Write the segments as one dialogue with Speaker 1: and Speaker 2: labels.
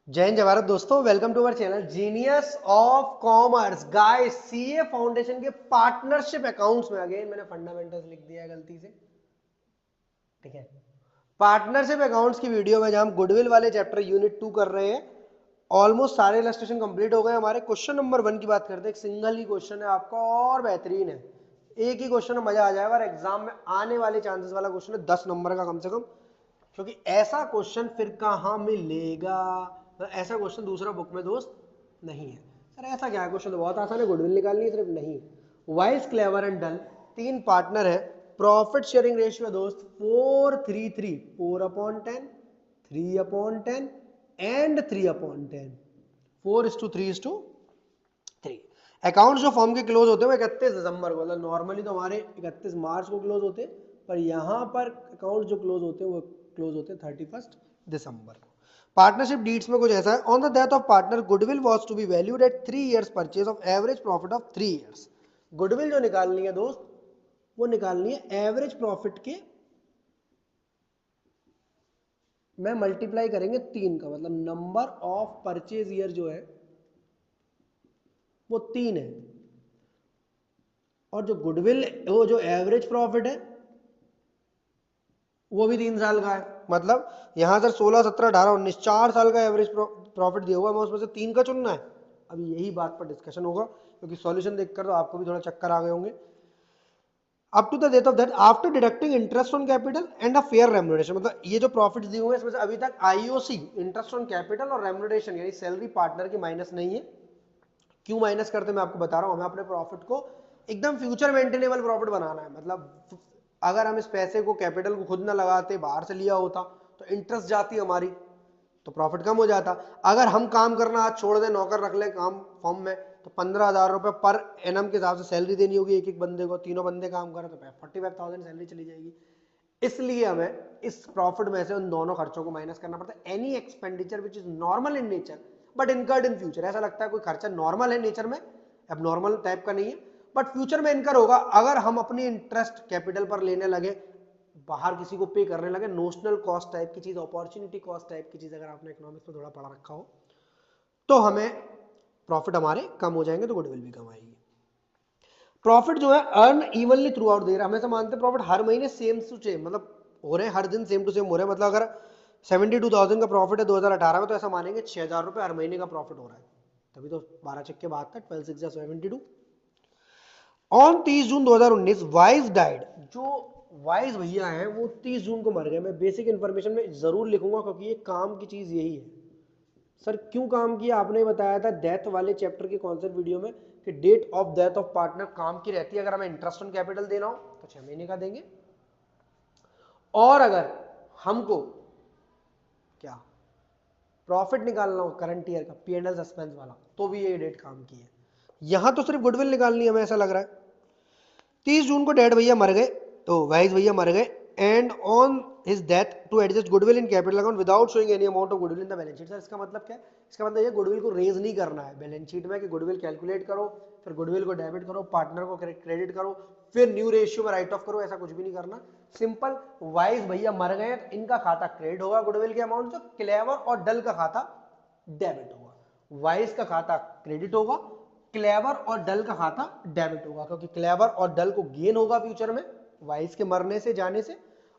Speaker 1: जय हिंद जय भारत दोस्तों, welcome to our channel genius of commerce. Guys, CA foundation के पार्टनरशिप अकाउंट्स में अगेन मैंने फंडामेंटल्स लिख दिया है गलती से। ठीक है, पार्टनरशिप अकाउंट्स की वीडियो में जहां हम गुडविल वाले चैप्टर यूनिट 2 कर रहे हैं। ऑलमोस्ट सारे इलस्ट्रेशन कंप्लीट हो गए हमारे। क्वेश्चन नंबर 1 की बात करते हैं। एक सिंगल ही क्वेश्चन है आपका और बेहतरीन है। एक ही क्वेश्चन में मजा आ जाएगा और एग्जाम में आने वाले चांसेस वाला क्वेश्चन है, 10 नंबर का कम से कम। क्योंकि ऐसा क्वेश्चन फिर कहां मिलेगा, तो ऐसा क्वेश्चन दूसरा बुक में दोस्त नहीं है। सर ऐसा क्या है, क्वेश्चन तो बहुत आसान है, गुडविल निकालनी है सिर्फ। नहीं, वाइज क्लेवर एंड डल तीन पार्टनर है। प्रॉफिट शेयरिंग रेशियो दोस्त 4-3-3, 4/10, 3/10 एंड 3/10, 4:3:3। अकाउंट जो फॉर्म के क्लोज होते हैं वो 31 दिसंबर को, मतलब नॉर्मली तो हमारे 31 मार्च को क्लोज होते हैं, पर यहां पर अकाउंट जो क्लोज होते हैं वो क्लोज होते हैं 31 दिसंबर को। पार्टनरशिप डीड्स में कुछ ऐसा है। On the death of partner goodwill was to be valued at 3 years purchase of average profit of 3 years. Goodwill जो निकालनी है दोस्त, वो निकालनी है एवरेज प्रॉफिट के में मल्टीप्लाई करेंगे 3 का, मतलब नंबर ऑफ परचेज ईयर जो है वो 3 है। और जो गुडविल, वो जो एवरेज प्रॉफिट है वो भी 3 साल का है। मतलब यहां सर 16, 17, 18, 19 4 साल का एवरेज प्रॉफिट दिया हुआ है, उसमें से 3 का चुनना है। अभी यही बात पर डिस्कशन होगा, क्योंकि सॉल्यूशन देखकर तो आपको भी थोड़ा चक्कर आ गए होंगे। Up to the date of that after deducting interest on capital and a fair remuneration, मतलब ये जो प्रॉफिट दिए हुए हैं इसमें से अभी तक आईओसी, इंटरेस्ट ऑन कैपिटल और रेम्युनरेशन यानी सैलरी पार्टनर की माइनस नहीं है। क्यों माइनस करते मैं आपको बता रहा हूं। हमें अपने प्रॉफिट को एकदम फ्यूचर मेंटेनेबल प्रॉफिट बनाना है। मतलब अगर हम इस पैसे को, कैपिटल को खुद ना लगाते, बाहर से लिया होता, तो इंटरेस्ट जाती हमारी, तो प्रॉफिट कम हो जाता। अगर हम काम करना आज छोड़ दें, नौकर रख ले काम फॉर्म में, तो 15,000 रुपए पर एनम के हिसाब से सैलरी देनी होगी एक एक बंदे को। तीनों बंदे काम करें तो 45,000 सैलरी चली जाएगी। इसलिए हमें इस प्रॉफिट में से उन दोनों खर्चों को माइनस करना पड़ता है। Any expenditure which is normal in nature but incurred in future. ऐसा लगता है कोई खर्चा नॉर्मल है नेचर में, अब नॉर्मल टाइप का नहीं है, बट फ्यूचर में इनकर होगा। अगर हम अपनी इंटरेस्ट कैपिटल पर लेने लगे, बाहर किसी को पे करने लगे, नोशनल कॉस्ट टाइप की चीज, अपॉर्चुनिटी कॉस्ट टाइप की चीज, अगर आपने इकोनॉमिक्स में थोड़ा पढ़ा रखा हो, तो हमें प्रॉफिट हमारे कम हो जाएंगे, तो गुडविल भी कम आएगी। प्रॉफिट जो है अर्न इवनली थ्रू आउट दे रहा है। हमेशा मानते हैं प्रॉफिट हर महीने सेम टू सेम, मतलब हो रहे हैं हर दिन सेम टू सेम हो रहे हैं। मतलब अगर 72,000 का प्रॉफिट है 2018 में, तो ऐसा मानेंगे 6,000 रुपए हर महीने का प्रॉफिट हो रहा है। तभी तो 12 चक्के 72, 12 6 72। On 30 June 2019 wise died. जो वाइज भैया हैं वो 30 जून को मर गए। मैं बेसिक इन्फॉर्मेशन में जरूर लिखूंगा, क्योंकि ये काम की चीज यही है। सर क्यों काम किया, आपने बताया था डेथ वाले चैप्टर के कॉन्सेप्ट वीडियो में कि date of death of partner काम की रहती है। अगर हमें इंटरेस्ट ऑन कैपिटल देना हो तो 6 महीने का देंगे, और अगर हमको क्या प्रॉफिट निकालना हो करंट ईयर का, P&L सस्पेंस वाला, तो भी ये डेट काम की है। यहां तो सिर्फ गुडविल निकालनी है हमें, ऐसा लग रहा है। 30 जून को डैड भैया मर गए, तो वाइज भैया मर गए, and on his death to adjust goodwill in capital account without showing any amount of goodwill in the balance sheet. Sir इसका मतलब क्या है? इसका मतलब ये गुडविल को रेज नहीं करना है बैलेंस शीट में, कि गुडविल कैलकुलेट करो, फिर गुडविल को डेबिट करो, पार्टनर को क्रेडिट करो, फिर न्यू रेशियो में राइट ऑफ करो, ऐसा कुछ भी नहीं करना। सिंपल, वाइज भैया मर गए तो इनका खाता क्रेडिट होगा गुडविल के अमाउंट से, क्लेवर और डल का खाता डेबिट होगा। वाइज का खाता क्रेडिट होगा, क्लेवर और डल का खाता डेबिट होगा, क्योंकि क्लेवर और डल को गेन होगा फ्यूचर में वाइस के मरने से, जाने से,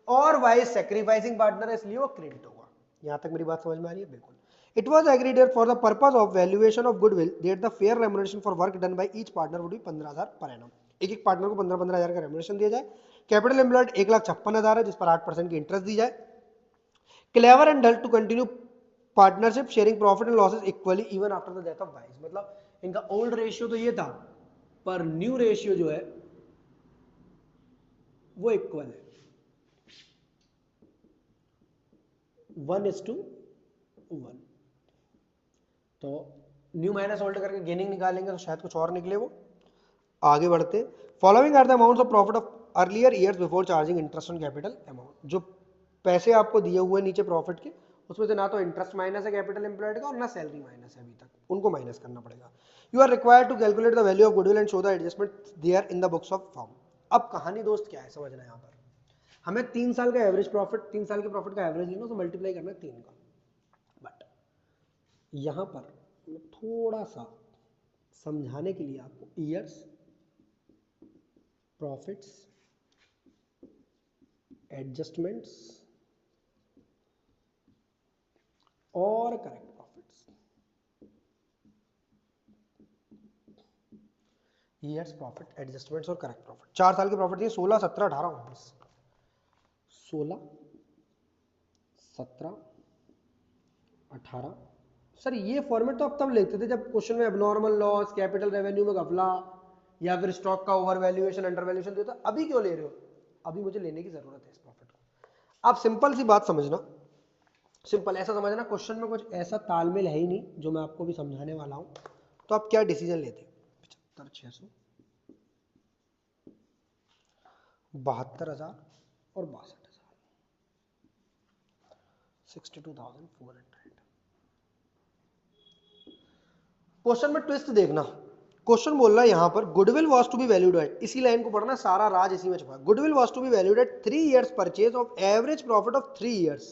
Speaker 1: और वाइस सैक्रिफाइसिंग पार्टनर है इसलिए वो क्रेडिट होगा। यहां तक मेरी बात समझ में आ रही है? बिल्कुल। It was agreed for the purpose of valuation of goodwill that the fair remuneration for work done by each partner would be 15,000 per annum. एक एक पार्टनर को 15,000 का रेम्युनरेशन दिया जाए। कैपिटल एम्प्लॉयड 1,56,000 है, जिस पर 8% की इंटरेस्ट दी जाए। Clever and Dull to continue partnership sharing profit and losses equally even after the death of Wise. मतलब इनका ओल्ड रेशियो तो ये था, पर न्यू रेशियो जो है वो इक्वल है, 1:1। तो न्यू माइनस ओल्ड करके गेनिंग निकालेंगे तो शायद कुछ और निकले वो। आगे बढ़ते, following are the amounts of profit of earlier years before charging interest on capital amount. जो पैसे आपको दिए हुए नीचे प्रॉफिट के, उसमें से ना तो इंटरेस्ट माइनस है कैपिटल एम्प्लॉयड का, और ना सैलरी माइनस है अभी तक, उनको माइनस करना पड़ेगा। You are required to calculate the value of goodwill and show the adjustment there in the books of form. अब कहानी दोस्त क्या है समझना है। यहाँ पर हमें 3 साल का एवरेज प्रॉफिट, 3 साल के प्रॉफिट का एवरेज लेना, तो मल्टीप्लाई करना है 3 का। बट यहाँ पर मैं थोड़ा सा समझाने के लिए आपको ईयर्स, प्रॉफिट्स, एडजस्टमेंट्स और correct profits, years, profit, adjustments और करेक्ट प्रॉफिट। 4 साल के प्रॉफिट दिए 16, 17, 18, 19। 16, 17, 18। सर ये फॉर्मेट तो आप तब लेते थे जब क्वेश्चन में एबनॉर्मल लॉस, कैपिटल रेवेन्यू में घपला या फिर स्टॉक का ओवर वैल्यूएशन, अंडर वैल्यूएशन दिया था। अभी क्यों ले रहे हो? अभी मुझे लेने की जरूरत है इस प्रॉफिट को। आप सिंपल सी बात समझना, सिंपल ऐसा समझना, क्वेश्चन में कुछ ऐसा तालमेल है ही नहीं जो मैं आपको भी समझाने वाला हूं। तो आप क्या डिसीजन लेते? 75,600, 72,000 और 62,000, 62,400। क्वेश्चन में ट्विस्ट देखना, क्वेश्चन बोल रहा है यहां पर goodwill was to be valued at, इसी लाइन को पढ़ना, सारा राज इसी में छुपा है। Goodwill was to be valued at 3 years purchase of average profit of 3 years.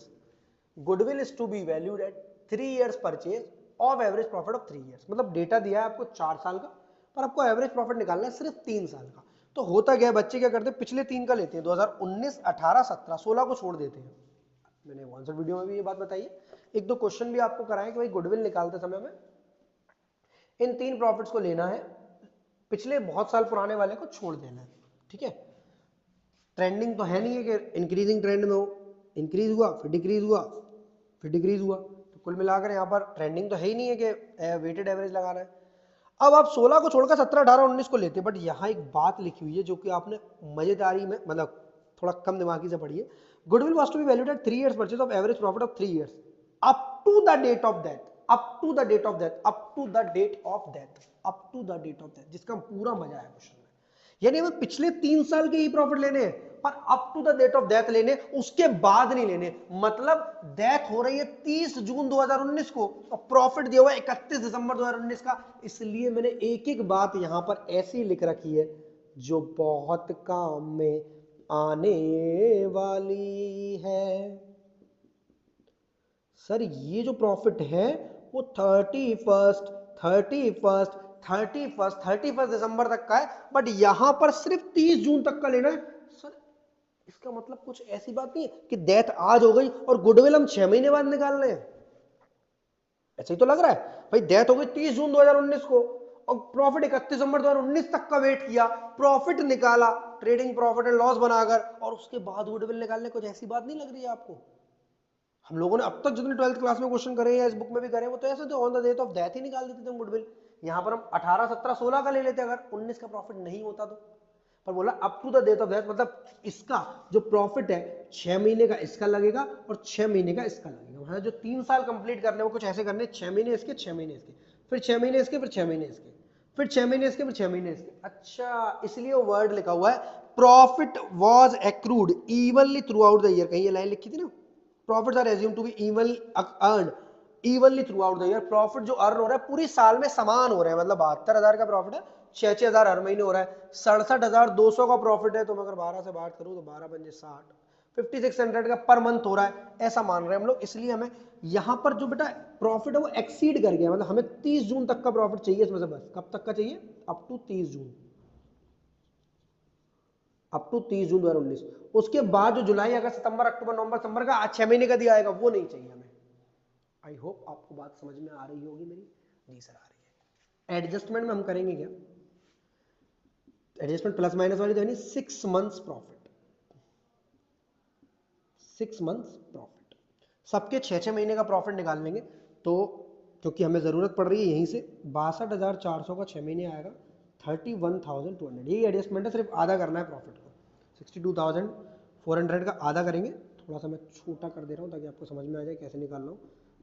Speaker 1: Goodwill is to be valued at 3 years purchase of average profit of 3 years. मतलब डेटा दिया है आपको 4 साल का, पर आपको एवरेज प्रॉफिट निकालना है सिर्फ 3 साल का। तो होता क्या है, बच्चे क्या करते हैं, पिछले 3 का लेते हैं, 2019, 18, 17, 16 को छोड़ देते हैं। मैंने आंसर वीडियो में भी ये बात बताई है। एक दो क्वेश्चन भी आपको कराएं कि भाई गुडविल निकालते समय में इन 3 प्रॉफिट्स को लेना है, पिछले बहुत साल पुराने वाले को छोड़ देना है। ठीक है, ट्रेंडिंग तो है नहीं है कि इंक्रीजिंग ट्रेंड में हो, इंक्रीज हुआ फिर डिक्रीज हुआ फिर डिक्रीज हुआ, तो कुल मिलाकर यहाँ पर ट्रेंडिंग तो है ही नहीं है कि वेटेड एवरेज लगाना है। अब आप 16 को छोड़कर 17, 18, 19 को लेते हैं, बट यहाँ एक बात लिखी हुई है जो कि आपने मजेदारी में, मतलब थोड़ा कम दिमागी से पढ़िए। Goodwill was to be valued at 3 years purchase of average profit of 3 years up to the date of death, up to the date of death, up to the date of death, up to the date of death, जिसका पूरा मजा है question में। यानी हमें पिछले 3 साल के ही प्रॉफिट लेने हैं, पर up to the date of death लेने, उसके बाद नहीं लेने। मतलब डेथ हो रही है 30 जून 2019 को और प्रॉफिट दिया हुआ है 31 दिसंबर 2019 का। इसलिए मैंने एक एक बात यहां पर ऐसी लिख रखी है जो बहुत काम में आने वाली है। सर ये जो प्रॉफिट है वो 31 दिसंबर तक का है, बट यहां पर सिर्फ 30 जून तक का लेना है। सर इसका मतलब कुछ ऐसी बात नहीं है कि डेथ आज हो गई और गुडविल हम 6 महीने बाद निकाल रहे हैं। ऐसा ही तो लग रहा है भाई, डेथ हो गई 30 जून 2019 को और प्रॉफिट 31 दिसंबर 2019 तक का वेट किया, प्रॉफिट निकाला ट्रेडिंग प्रॉफिट एंड लॉस बनाकर, और उसके बाद गुडविल निकालने, कुछ ऐसी बात नहीं लग रही है आपको? हम लोगों ने अब तक जितने 12th क्लास में क्वेश्चन करे या इस बुक में भी करे वो तो ऐसे थे, on the date of death ही निकाल देते थे गुडविल। यहाँ पर हम 18, 17, 16 का ले लेते अगर 19 का प्रॉफिट नहीं होता तो। पर बोला up to the date of death, मतलब इसका जो प्रॉफिट है 6 महीने का इसका लगेगा और 6 महीने का इसका लगेगा। मतलब जो 3 साल कंप्लीट करने वो कुछ ऐसे करने, 6 महीने इसके, 6 महीने इसके, फिर 6 महीने इसके, फिर 6 महीने इसके, फिर 6 महीने इसके, फिर 6 महीने इसके। अच्छा, इसलिए वो वर्ड लिखा हुआ है profit was accrued evenly throughout the year. कहीं ये लाइन लिखी थी ना, profits are assumed to be evenly earned evenly throughout the year। Profit जो अर्न हो रहा है पूरी साल में समान हो रहा है। मतलब 72,000 का प्रॉफिट है, 6,000 हर महीने हो रहा है। 67,200 का प्रॉफिट है, तो मैं अगर 12 से बात करूं तो 12 पंजे 60, 5600 का पर मंथ हो रहा है, ऐसा मान रहे हैं हम लोग। इसलिए हमें यहाँ पर जो बेटा प्रॉफिट है वो एक्सीड कर गया, मतलब हमें 30 जून तक का प्रॉफिट चाहिए इसमें से। बस कब तक का चाहिए? Up to 30 June, up to 30 June 2019। उसके बाद जो जुलाई, अगस्त, सितंबर, अक्टूबर, नवंबर, दिसंबर का 6 महीने का दिया आएगा वो नहीं चाहिए हमें। आई होप आपको बात समझ में आ रही होगी मेरी। जी सर आ रही है। एडजस्टमेंट में हम करेंगे क्या, एडजस्टमेंट प्लस माइनस वाली तो है नहीं, 6 मंथ्स प्रॉफिट, 6 मंथ्स प्रॉफिट, सबके 6 महीने का प्रॉफिट निकाल लेंगे। तो क्योंकि हमें जरूरत पड़ रही है यहीं से, 62,400 का 6 महीने आएगा 31,200। यही एडजस्टमेंट है, सिर्फ आधा करना है प्रॉफिट को। 62,400 का आधा करेंगे, थोड़ा सा मैं छोटा कर दे रहा हूँ ताकि आपको समझ में आ जाए कैसे निकाल रहा हूँ।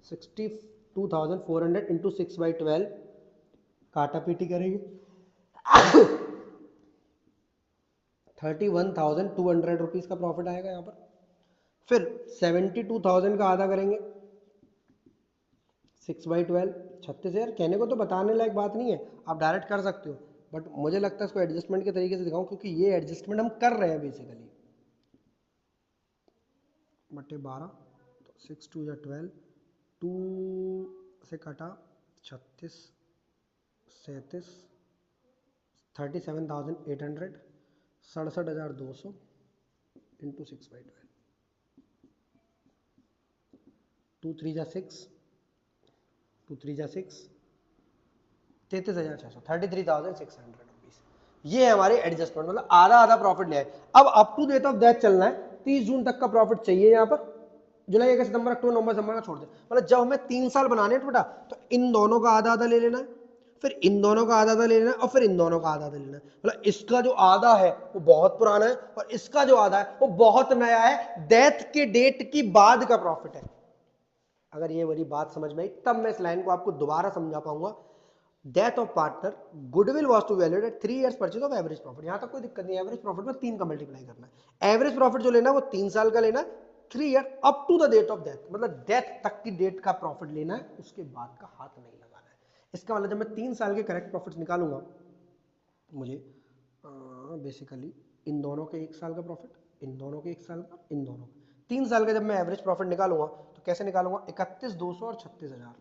Speaker 1: 62,400 इंटू 6/12 काटा पीटी करेंगे 31,200 रुपीज का प्रॉफिट आएगा यहाँ पर। फिर 72,000 का आधा करेंगे 6/12, 36,000। कहने को तो बताने लायक बात नहीं है, आप डायरेक्ट कर सकते हो, बट मुझे लगता है इसको एडजस्टमेंट के तरीके से दिखाऊं क्योंकि ये एडजस्टमेंट हम कर रहे हैं बेसिकली। बटे 12 तो 6 2 या 12, 2 से काटा 36, 37, 37,800, 67,200 इंटू 6/12, 2 3 जा 6, 2 3 जा 6, 33,600, 33,600 रुपीज। ये है हमारी एडजस्टमेंट, मतलब आधा आधा प्रॉफिट ले आए। अब up to date of death चलना है, 30 जून तक का प्रॉफिट चाहिए यहाँ पर, जुलाई अगस्त सितंबर अक्टूबर नवंबर दिसंबर का छोड़ दे। मतलब जब हमें 3 साल बनाने हैं बेटा, तो इन दोनों का आधा आधा ले लेना है, फिर इन दोनों का आधा आधा ले लेना है, और फिर इन दोनों का आधा आधा लेना है। मतलब इसका जो आधा है वो बहुत पुराना है, और इसका जो आधा है वो बहुत नया है, डेथ के डेट की बाद का प्रॉफिट है। अगर ये वाली बात समझ में आई तब मैं इस लाइन को आपको दोबारा समझा पाऊंगा। Death of partner, goodwill was to valued at 3 years purchase of average profit. यहां तक कोई दिक्कत नहीं है, एवरेज प्रॉफिट में 3 का मल्टीप्लाई करना है। एवरेज प्रॉफिट जो लेना है वो 3 साल का लेना है, 3 year up to the date of death, मतलब डेथ तक की डेट का प्रॉफिट लेना है, उसके बाद का हाथ नहीं लगाना है। इसका मतलब जब मैं 3 साल के करेक्ट प्रॉफिट निकालूंगा तो मुझे बेसिकली इन दोनों के 1 साल का प्रॉफिट, इन दोनों के 1 साल का, इन दोनों 3 साल का जब मैं एवरेज प्रॉफिट निकालूंगा तो कैसे निकालूंगा, 31,200 और 36,000,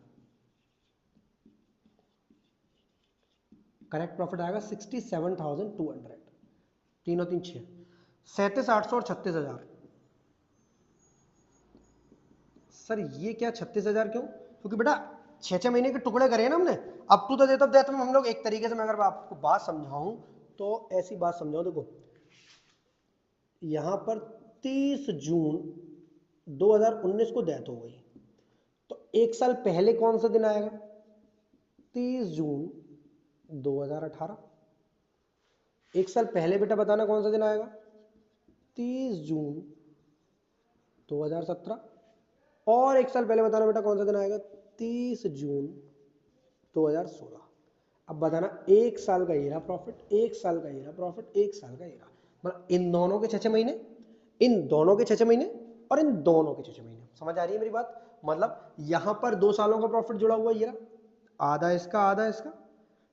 Speaker 1: करेक्ट प्रॉफिट आएगा 67,200, तीनों 3 6, 37,800 और 36,000। सर ये क्या 36,000 क्यों? क्योंकि बेटा 6-6 महीने के टुकड़े करे ना हमने, up to the date of death में हम लोग एक तरीके से, मैं अगर आपको बात समझाऊं तो ऐसी बात समझाऊं, देखो यहां पर 30 जून 2019 को डेथ हो गई, तो 1 साल पहले कौन सा दिन आएगा, 30 जून 2018। 1 साल पहले बेटा बताना कौन सा दिन आएगा, 30 जून 2017। और 1 साल पहले बताना बेटा कौन सा दिन आएगा, 30 जून 2016। अब बताना 1 साल का ये रहा प्रॉफिट, 1 साल का ये रहा प्रॉफिट, 1 साल का ये रहा, मतलब इन दोनों के 6-6 महीने, इन दोनों के 6-6 महीने, और इन दोनों के 6-6 महीने। समझ आ रही है मेरी बात? मतलब यहां पर 2 सालों का प्रॉफिट जुड़ा हुआ है, ये रहा आधा इसका आधा इसका,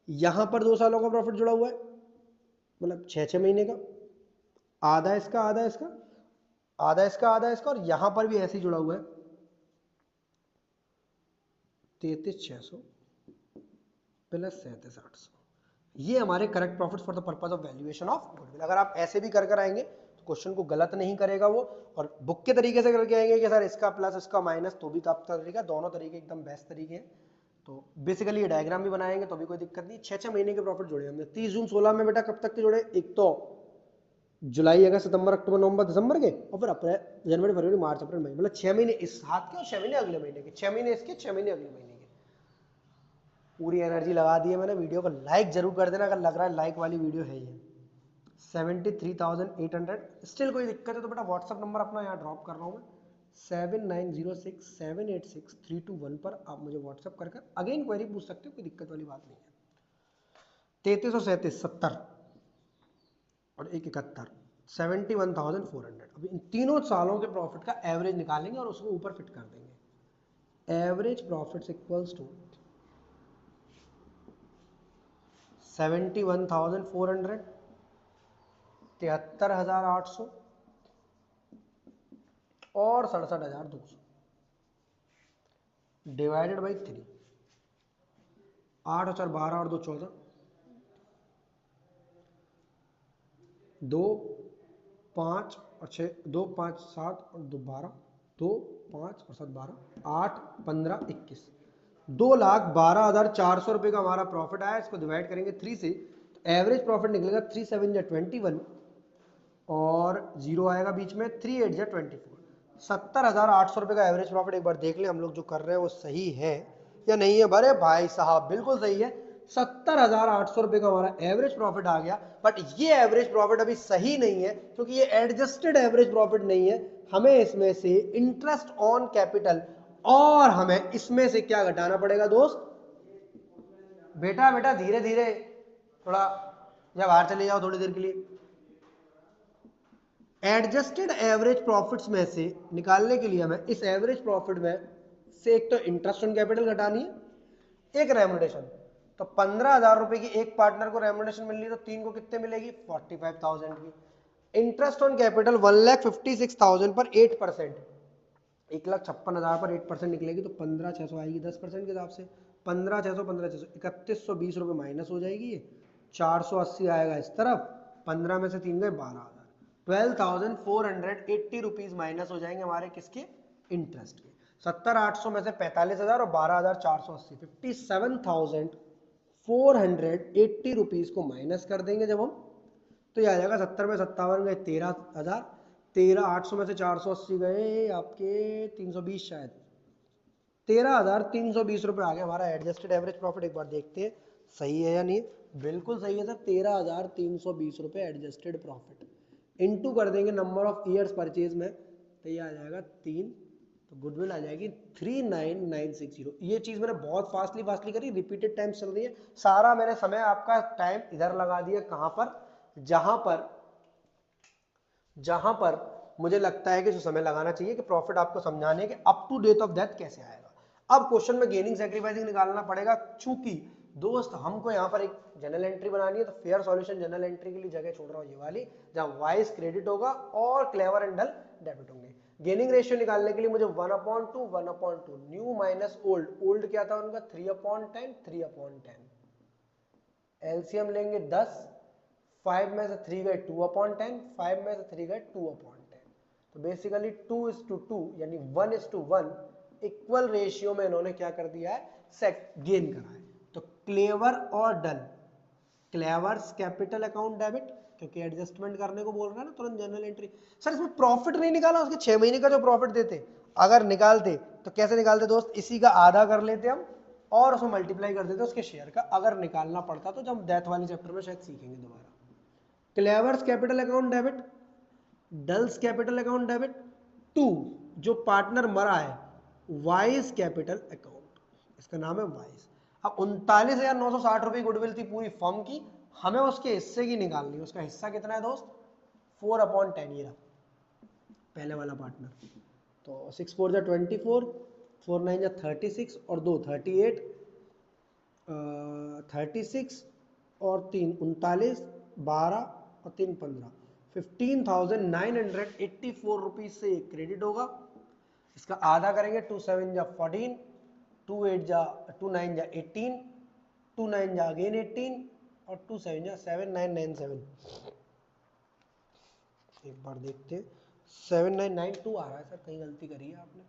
Speaker 1: यहां पर 2 सालों का प्रॉफिट जुड़ा हुआ है, मतलब 6-6 महीने का, आधा इसका आधा इसका, आधा इसका आधा इसका, और यहां पर भी ऐसे ही जुड़ा हुआ है 33,600 प्लस 37,800। ये हमारे correct profit for the purpose of valuation of goodwill. अगर आप ऐसे भी कर आएंगे तो क्वेश्चन को गलत नहीं करेगा वो, और बुक के तरीके से करके आएंगे कि सर इसका प्लस इसका माइनस, तो भी तो आपका तरीका, दोनों तरीके एकदम बेस्ट तरीके हैं। तो बेसिकली ये डायग्राम भी बनाएंगे तो भी कोई दिक्कत नहीं। 6-6 महीने के प्रॉफिट जोड़े हमने 30 जून 16 में बेटा, कब तक के जोड़े, एक तो जुलाई अगस्त सितंबर अक्टूबर नवंबर दिसंबर के, और फिर अप्रैल जनवरी फरवरी मार्च अप्रैल मई, मतलब 6 महीने इस हाथ के और 6 महीने अगले महीने के, 6 महीने इसके 6 महीने अगले महीने के। पूरी एनर्जी लगा दी है मैंने। वीडियो को लाइक जरूर कर देना अगर लग रहा है लाइक वाली वीडियो है ये। 73,800। स्टिल कोई दिक्कत है तो बेटा व्हाट्सअप नंबर अपना यहाँ ड्रॉप कर रहा हूँ मैं, 7906786321 पर आप मुझे व्हाट्सअप कर अगेन क्वेरी पूछ सकते हो, कोई दिक्कत वाली बात नहीं है। 33 और 37 70 और 171 71,400। अभी इन तीनों सालों के प्रॉफिट का एवरेज निकालेंगे और उसको ऊपर फिट कर देंगे। एवरेज प्रॉफिट इक्वल्स टू 71,400, 73,800 और 67,200 डिवाइडेड बाई 3। 8 और 4 12 और 2 14, 2 5 और 6 2 5 7 और 2 12, 2 5 और 7 12, 8 15 21, 2,12,400 रुपये का हमारा प्रॉफिट आया। इसको डिवाइड करेंगे 3 से तो एवरेज प्रॉफिट निकलेगा 3 7 या 21 और 0 आएगा बीच में, 3 8 या 24। 70,800 रुपये का एवरेज प्रॉफिट। एक बार देख लें हम लोग जो कर रहे हैं वो सही है या नहीं है। अरे भाई साहब बिल्कुल सही है, 70,800 रुपये का हमारा एवरेज प्रॉफिट आ गया। बट ये एवरेज प्रॉफिट अभी सही नहीं है क्योंकि ये एडजस्टेड एवरेज प्रॉफिट नहीं है। हमें इसमें से इंटरेस्ट ऑन कैपिटल और हमें इसमें से क्या घटाना पड़ेगा दोस्त, बेटा बेटा धीरे धीरे, थोड़ा या बाहर चले जाओ थोड़ी देर के लिए। एडजस्टेड एवरेज प्रॉफिट्स में से निकालने के लिए हमें इस एवरेज प्रॉफिट में से एक तो इंटरेस्ट ऑन कैपिटल घटानी है, एक रेम्युनरेशन। तो 15,000 रुपए की एक पार्टनर को रेम्युनरेशन मिल रही तो 3 को कितने मिलेगी, 45,000 की। इंटरेस्ट ऑन कैपिटल 1,56,000 पर 8%, 1,56,000 पर 8% निकलेगी तो 15,600 आएगी 10% के हिसाब से। 15,600 15,600 3120 रुपये माइनस हो जाएगी ये। 480 आएगा इस तरफ, 15 में से 3 गए 12,000, 12,480 रुपीज माइनस हो जाएंगे हमारे किसके, इंटरेस्ट के। 70,800 में से 45,000 और 12,480 57,480 रुपीज को माइनस कर देंगे जब हम, तो ये आ जाएगा 70 में 57 गए 13,000, 13,800 में से 480 गए आपके 320 शायद, 13,320 रुपये आ गया हमारा एडजस्टेड एवरेज प्रॉफिट। एक बार देखते हैं सही है या नहीं। बिल्कुल सही है सर, 13,320 रुपये एडजस्टेड प्रॉफिट। इनटू कर देंगे नंबर ऑफ ईयर्स परचेज में, तो ये आ जाएगा 3, तो गुडविल आ जाएगी 39,960। ये चीज मैंने बहुत फास्टली करी, रिपीटेड टाइम चल रही है। सारा मैंने समय आपका टाइम इधर लगा दिया, कहां पर, जहां पर मुझे लगता है कि जो समय लगाना चाहिए कि प्रॉफिट आपको समझाने के up to date of death कैसे आएगा। अब क्वेश्चन में गेनिंग सैक्रिफाइसिंग निकालना पड़ेगा, चूंकि दोस्त हमको यहाँ पर एक जनरल एंट्री बनानी है, तो फेयर सॉल्यूशन जनरल एंट्री के लिए जगह छोड़ रहा हूँ ये वाली, जहां वाइस क्रेडिट होगा और क्लेवर एंड डल डेबिट होंगे। गेनिंग रेशियो निकालने के लिए मुझे 1/2 न्यू माइनस ओल्ड, ओल्ड क्या था उनका 3/10 3/10, एलसीएम लेंगे 10, 5 में से 3 गए 2/10, 5 में से 3 गए 2/10, तो बेसिकली 2:2 यानी 1:1 इक्वल रेशियो में इन्होंने क्या कर दिया है, सेट गेन करा है। तो क्लेवर और डल, क्लेवर्स कैपिटल अकाउंट डेबिट, क्योंकि एडजस्टमेंट करने को बोल रहा है ना तुरंत जनरल एंट्री। सर इसमें प्रॉफिट नहीं निकाला, उसके 6 महीने का जो प्रॉफिट देते, अगर निकालते तो कैसे निकालते दोस्त, इसी का आधा कर लेते हम और उसमें मल्टीप्लाई कर देते उसके शेयर का, अगर निकालना पड़ता तो जब डेथ वाली चैप्टर में शायद सीखेंगे दोबारा। क्लेवर्स कैपिटल अकाउंट डेबिट, डल्स कैपिटल अकाउंट डेबिट, टू जो पार्टनर मरा है वाइस कैपिटल अकाउंट, इसका नाम है वाइस। अब 39,960 रुपए गुडविल थी पूरी फर्म की, हमें उसके हिस्से की निकालनी है। उसका हिस्सा कितना है दोस्त, 4/10, ये रहा पहले वाला पार्टनर। तो 6 4 जा 24, 4 9 जा 36 और 2 38, 36 और 3 39, 12 और 3 15, 15,984 रुपीज से क्रेडिट होगा। इसका आधा करेंगे, 2 7 जा 14, 2 8 जा 2 9 जा 18, 2 9 जा अगेन 18 और 2 7 जा 7997। एक बार देखते हैं, 7992 आ रहा है सर, कहीं गलती करी है आपने।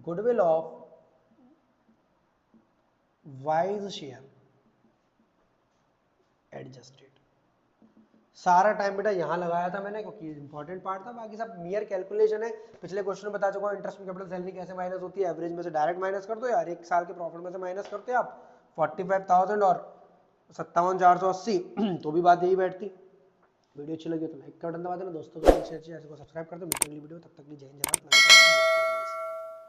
Speaker 1: Goodwill of wise share adjusted, सारा टाइम बेटा यहां लगाया था मैंने क्योंकि इंपॉर्टेंट पार्ट था, बाकी सब मियर कैलकुलेशन है। पिछले क्वेश्चन में बता चुका हूं इंटरेस्ट कैपिटल सैलरी कैसे माइनस होती है, एवरेज में से डायरेक्ट माइनस कर दो यार, एक साल के प्रॉफिट में से माइनस करते हैं आप 45,000 और 57,480 तो भी बात यही बैठती। वीडियो अच्छी लगी तो लाइक कर दबा देना, दोस्तों को शेयर को सब्सक्राइब कर दो। मिलते हैं अगली वीडियो, तब तक के लिए जय हिंद जय भारत।